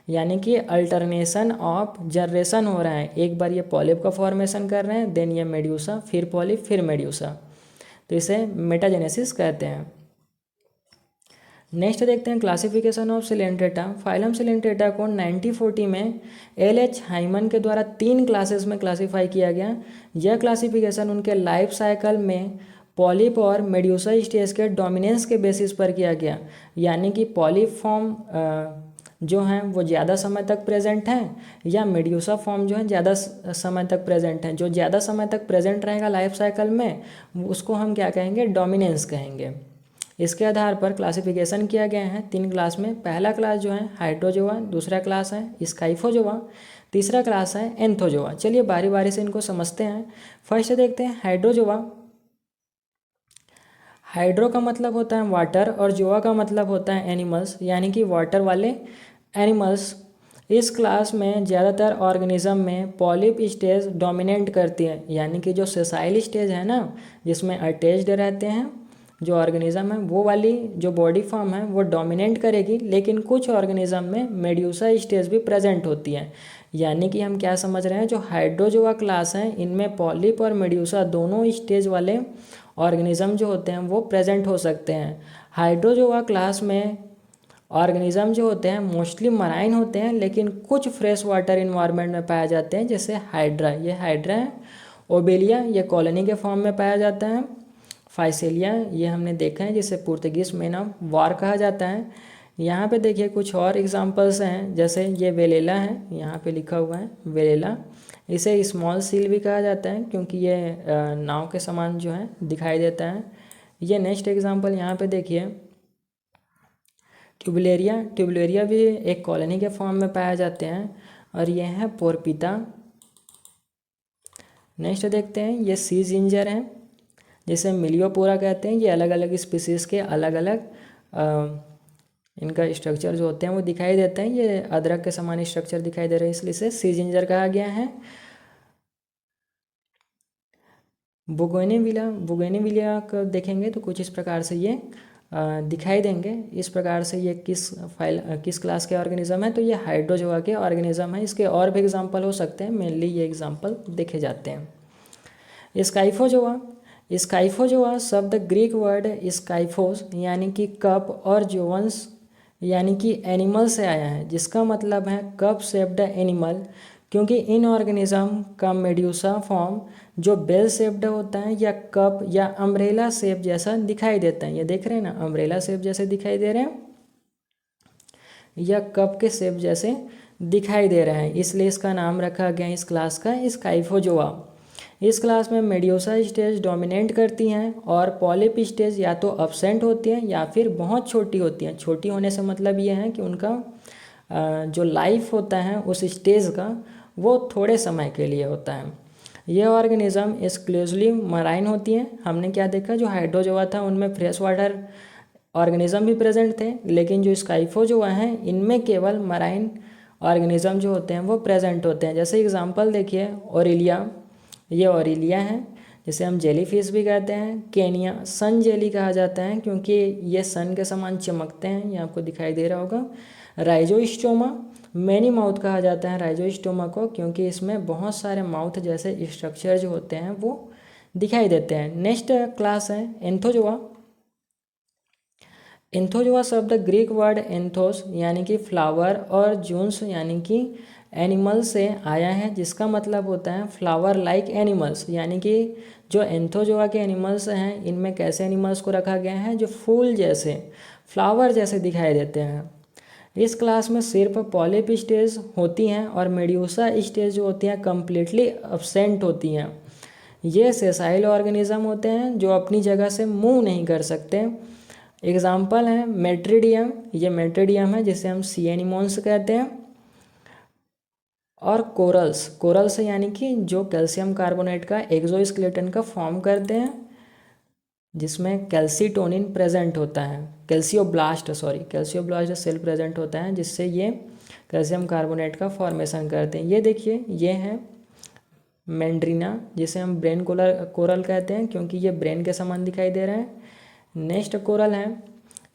यानी कि अल्टरनेशन ऑफ जनरेशन हो रहा है, एक बार ये पॉलिप का फॉर्मेशन कर रहे हैं, देन ये मेड्यूसा, फिर पॉलिप, फिर मेड्यूसा, तो इसे मेटाजेनेसिस कहते हैं। नेक्स्ट देखते हैं classification of Coelenterata. Phylum Coelenterata को 1940 में एल.एच. हाइमन के द्वारा 3 क्लासेस में क्लासीफाई किया गया। यह क्लासिफिकेशन उनके लाइफ साइकिल में पॉलिप और मेड्यूसा स्टेज के डोमिनेंस के बेसिस पर किया गया। यानी कि पॉलिप फॉर्म जो हैं वो ज़्यादा समय तक प्रेजेंट हैं या मेड्यूसा फॉर्म जो है ज़्यादा समय तक प्रेजेंट हैं। जो ज़्यादा समय तक प्रेजेंट रहेगा लाइफ साइकिल में उसको हम क्या कहेंगे, डोमिनेंस कहेंगे। इसके आधार पर क्लासिफिकेशन किया गया है 3 क्लास में। पहला क्लास जो है हाइड्रोजोआ, दूसरा क्लास है स्काइफोजोआ, तीसरा क्लास है एंथोजोआ। चलिए बारी बारी से इनको समझते हैं। फर्स्ट देखते हैं हाइड्रोजोआ। हाइड्रो का मतलब होता है वाटर और जोआ का मतलब होता है एनिमल्स, यानी कि वाटर वाले एनिमल्स। इस क्लास में ज़्यादातर ऑर्गेनिज्म में पॉलिप स्टेज डोमिनेट करती है, यानी कि जो सेसाइल स्टेज है ना, जिसमें अटैच्ड रहते हैं जो ऑर्गेनिज्म है, वो वाली जो बॉडी फॉर्म है वो डोमिनेट करेगी। लेकिन कुछ ऑर्गेनिज्म में मेड्यूसा स्टेज भी प्रेजेंट होती है। यानी कि हम क्या समझ रहे हैं, जो हाइड्रोजोआ क्लास है इनमें पॉलिप और मेड्यूसा दोनों स्टेज वाले ऑर्गेनिज्म जो होते हैं वो प्रेजेंट हो सकते हैं। हाइड्रोजोआ क्लास में ऑर्गेनिज्म जो होते हैं मोस्टली मराइन होते हैं, लेकिन कुछ फ्रेश वाटर इन्वायरमेंट में पाए जाते हैं, जैसे हाइड्रा, ये हाइड्रा है। ओबेलिया, ये कॉलोनी के फॉर्म में पाया जाता है। फाइसेलिया, ये हमने देखा है, जिसे पुर्तगीज मैन ऑफ वार कहा जाता है। यहाँ पे देखिए कुछ और एग्जांपल्स हैं, जैसे ये वेलेला है, यहाँ पे लिखा हुआ है वेलेला। इसे स्मॉल सील भी कहा जाता है क्योंकि ये नाव के समान जो है दिखाई देता है। ये नेक्स्ट एग्जांपल यहाँ पे देखिए ट्यूबुलेरिया। ट्यूबुलेरिया भी एक कॉलोनी के फॉर्म में पाए जाते हैं और ये है पोरपीता। नेक्स्ट देखते हैं ये सी जिंजर है, जिसे मिलियोपोरा कहते हैं। ये अलग अलग स्पीसीज़ के अलग अलग इनका स्ट्रक्चर जो होते हैं वो दिखाई देते हैं। ये अदरक के समान स्ट्रक्चर दिखाई दे रहे हैं, इसलिए इसे सी जिंजर कहा गया है। बुगेनविलिया को देखेंगे तो कुछ इस प्रकार से ये दिखाई देंगे। इस प्रकार से ये किस क्लास के ऑर्गेनिज्म है, तो ये हाइड्रोजोआ के ऑर्गेनिज्म है। इसके और भी एग्जांपल हो सकते हैं, मेनली ये एग्जांपल देखे जाते हैं। स्काइफोजोआ। स्काइफोजोआ शब्द ग्रीक वर्ड स्काइफोस यानी कि कप और जोवंस यानी कि एनिमल से आया है, जिसका मतलब है कप शेप्ड एनिमल, क्योंकि इन ऑर्गेनिज्म का मेड्यूसा फॉर्म जो बेल शेप्ड होता है या कप या अम्ब्रेला शेप जैसा दिखाई देता है। ये देख रहे हैं ना, अम्ब्रेला शेप जैसे दिखाई दे रहे हैं या कप के शेप जैसे दिखाई दे रहा है, इसलिए इसका नाम रखा गया इस क्लास का स्काइफोजोआ। इस क्लास में मेड्यूसा स्टेज डोमिनेट करती हैं और पॉलिप स्टेज या तो अब्सेंट होती हैं या फिर बहुत छोटी होती हैं। छोटी होने से मतलब ये है कि उनका जो लाइफ होता है उस स्टेज का वो थोड़े समय के लिए होता है। ये ऑर्गेनिज्म एक्सक्लूसिवली मराइन होती हैं। हमने क्या देखा, जो हाइड्रोजोआ था उनमें फ्रेश वाटर ऑर्गेनिज्म भी प्रेजेंट थे, लेकिन जो स्काइफोजोआ हैं इनमें केवल मराइन ऑर्गेनिज्म जो होते हैं वो प्रेजेंट होते हैं। जैसे एग्जांपल देखिए, ओरिलिया, ये ओरिलिया है जिसे हम जेली फिश भी कहते हैं। केनिया सन जेली कहा जाता है क्योंकि ये सन के समान चमकते हैं, ये आपको दिखाई दे रहा होगा। राइजोस्टोमा मैनी माउथ कहा जाता है राइजोस्टोमा को, क्योंकि इसमें बहुत सारे माउथ जैसे स्ट्रक्चर जो होते हैं वो दिखाई देते हैं। नेक्स्ट क्लास है एंथोजोआ। एंथोजोआ शब्द ग्रीक वर्ड एंथोस यानी कि फ्लावर और जून्स यानी कि एनिमल से आया है, जिसका मतलब होता है फ्लावर लाइक एनिमल्स। यानी कि जो एंथोजोआ के एनिमल्स हैं इनमें कैसे एनिमल्स को रखा गया है, जो फूल जैसे, फ्लावर जैसे दिखाई देते हैं। इस क्लास में सिर्फ पॉलिप स्टेज होती हैं और मेड्यूसा स्टेज जो होती हैं कम्प्लीटली अब्सेंट होती हैं। ये सेसाइल ऑर्गेनिज्म होते हैं जो अपनी जगह से मूव नहीं कर सकते। एग्जाम्पल है मेट्रिडियम, ये मेट्रिडियम है जिसे हम सी एनिमोन्स कहते हैं। और कोरल्स, कोरल्स यानी कि जो कैल्शियम कार्बोनेट का एक्सोस्केलेटन का फॉर्म करते हैं, जिसमें कैल्सीटोनिन प्रेजेंट होता है, कैल्सियोब्लास्ट सेल प्रेजेंट होता है, जिससे ये कैल्शियम कार्बोनेट का फॉर्मेशन करते हैं। ये देखिए, ये है मैंड्रीना, जिसे हम ब्रेन कोरल कहते हैं क्योंकि ये ब्रेन के समान दिखाई दे रहा है। नेक्स्ट कोरल है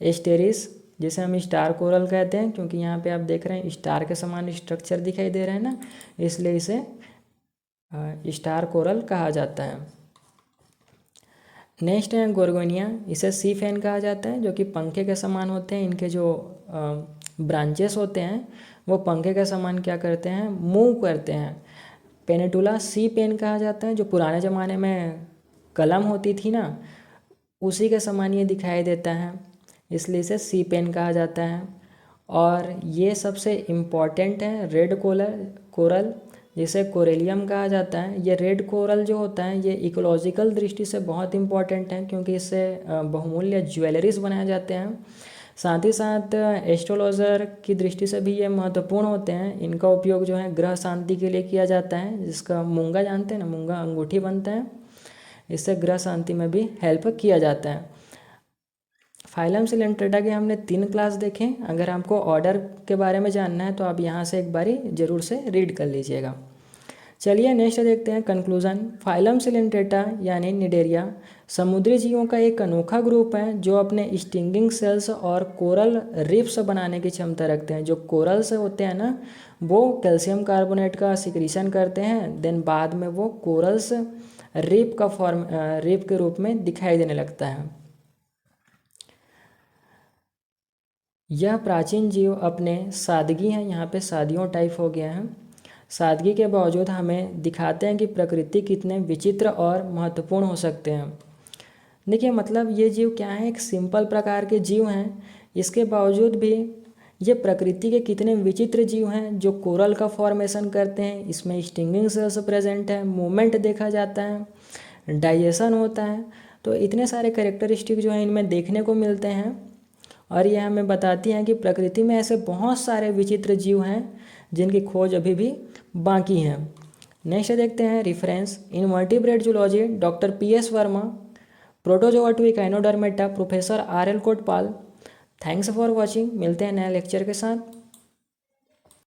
एस्टेरिस, जिसे हम स्टार कोरल कहते हैं क्योंकि यहाँ पे आप देख रहे हैं स्टार के समान स्ट्रक्चर दिखाई दे रहे हैं ना, इसलिए इसे स्टार कोरल कहा जाता है। नेक्स्ट है गोर्गोनिया, इसे सी फैन कहा जाता है, जो कि पंखे के समान होते हैं। इनके जो ब्रांचेस होते हैं वो पंखे के समान क्या करते हैं, मूव करते हैं। पेनेटुला सी पेन कहा जाता है, जो पुराने ज़माने में कलम होती थी ना, उसी के समान ये दिखाई देता है, इसलिए इसे सी पेन कहा जाता है। और ये सबसे इम्पॉर्टेंट है रेड कोरल, जिसे कोरेलियम कहा जाता है। ये रेड कोरल जो होता है ये इकोलॉजिकल दृष्टि से बहुत इम्पॉर्टेंट है क्योंकि इससे बहुमूल्य ज्वेलरीज बनाए जाते हैं। साथ ही साथ एस्ट्रोलॉजर की दृष्टि से भी ये महत्वपूर्ण होते हैं। इनका उपयोग जो है ग्रह शांति के लिए किया जाता है, जिसका मूंगा जानते हैं ना, मूंगा अंगूठी बनता है, इससे ग्रह शांति में भी हेल्प किया जाता है। फाइलम सिलेंट्रेटा के हमने 3 क्लास देखे। अगर आपको ऑर्डर के बारे में जानना है तो आप यहाँ से एक बारी ज़रूर से रीड कर लीजिएगा। चलिए नेक्स्ट देखते हैं कंक्लूजन। फाइलम सिलेंट्रेटा यानी निडेरिया समुद्री जीवों का एक अनोखा ग्रुप है जो अपने स्टिंगिंग सेल्स और कोरल रिफ्स बनाने की क्षमता रखते हैं। जो कोरल्स होते हैं ना, वो कैल्शियम कार्बोनेट का सिक्रीशन करते हैं, देन बाद में वो कोरल्स रिप के रूप में दिखाई देने लगता है। यह प्राचीन जीव अपने सादगी हैं, यहाँ पे सादियों टाइप हो गया है, सादगी के बावजूद हमें दिखाते हैं कि प्रकृति कितने विचित्र और महत्वपूर्ण हो सकते हैं। देखिए मतलब ये जीव क्या है, एक सिंपल प्रकार के जीव हैं, इसके बावजूद भी ये प्रकृति के कितने विचित्र जीव हैं जो कोरल का फॉर्मेशन करते हैं। इसमें स्टिंगिंग सेल्स प्रेजेंट है, मूवमेंट देखा जाता है, डाइजेशन होता है, तो इतने सारे कैरेक्टरिस्टिक जो हैं इनमें देखने को मिलते हैं। और ये हमें बताती हैं कि प्रकृति में ऐसे बहुत सारे विचित्र जीव हैं जिनकी खोज अभी भी बाकी हैं। नेक्स्ट देखते हैं reference invertebrate zoology doctor PS Verma, protozoa to echinodermata professor RL Kotpal. Thanks for watching, मिलते हैं नए लेक्चर के साथ।